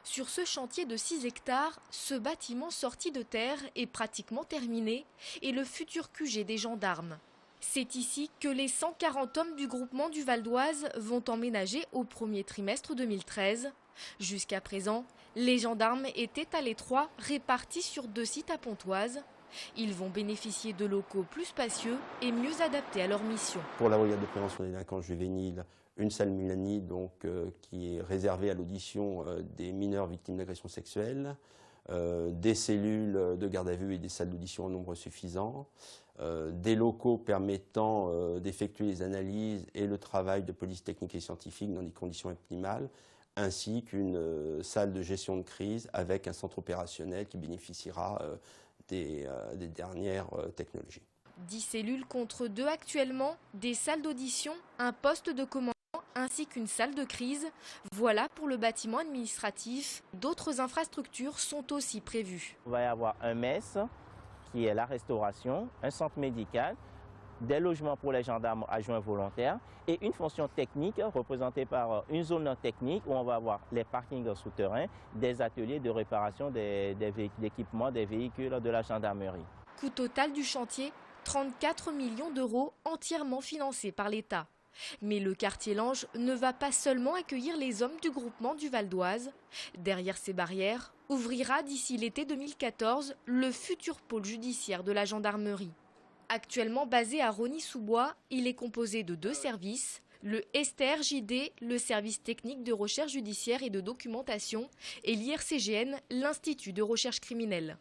Sur ce chantier de 6 hectares, ce bâtiment sorti de terre est pratiquement terminé et le futur QG des gendarmes. C'est ici que les 140 hommes du groupement du Val d'Oise vont emménager au premier trimestre 2013. Jusqu'à présent, les gendarmes étaient à l'étroit répartis sur 2 sites à Pontoise. Ils vont bénéficier de locaux plus spacieux et mieux adaptés à leur mission. Pour la brigade de prévention des délinquances juvéniles, une salle Mélanie qui est réservée à l'audition des mineurs victimes d'agressions sexuelles, des cellules de garde à vue et des salles d'audition en nombre suffisant, des locaux permettant d'effectuer les analyses et le travail de police technique et scientifique dans des conditions optimales, ainsi qu'une salle de gestion de crise avec un centre opérationnel qui bénéficiera des dernières technologies. 10 cellules contre 2 actuellement, des salles d'audition, un poste de commandement ainsi qu'une salle de crise. Voilà pour le bâtiment administratif. D'autres infrastructures sont aussi prévues. Il va y avoir un MES qui est la restauration, un centre médical, des logements pour les gendarmes adjoints volontaires et une fonction technique représentée par une zone technique où on va avoir les parkings souterrains, des ateliers de réparation d'équipements des véhicules de la gendarmerie. Coût total du chantier, 34 millions d'euros entièrement financés par l'État. Mais le quartier Lange ne va pas seulement accueillir les hommes du groupement du Val d'Oise. Derrière ces barrières, ouvrira d'ici l'été 2014 le futur pôle judiciaire de la gendarmerie. Actuellement basé à Rosny-sous-Bois, il est composé de 2 services. Le STR-JD, le service technique de recherche judiciaire et de documentation, et l'IRCGN, l'Institut de recherche criminelle.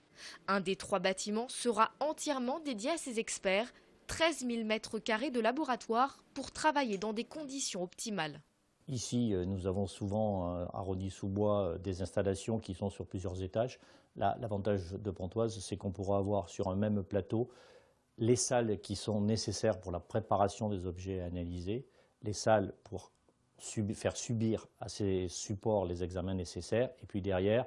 Un des 3 bâtiments sera entièrement dédié à ces experts, 13 000 mètres carrés de laboratoire pour travailler dans des conditions optimales. Ici, nous avons souvent à Rosny-sous-Bois des installations qui sont sur plusieurs étages. L'avantage de Pontoise, c'est qu'on pourra avoir sur un même plateau les salles qui sont nécessaires pour la préparation des objets analysés, les salles pour faire subir à ces supports les examens nécessaires, et puis derrière,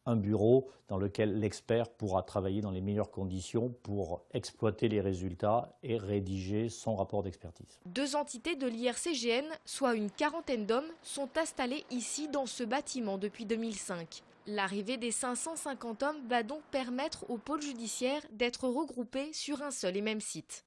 un bureau dans lequel l'expert pourra travailler dans les meilleures conditions pour exploiter les résultats et rédiger son rapport d'expertise. 2 entités de l'IRCGN, soit une quarantaine d'hommes, sont installés ici dans ce bâtiment depuis 2005. L'arrivée des 550 hommes va donc permettre au pôle judiciaire d'être regroupé sur un seul et même site.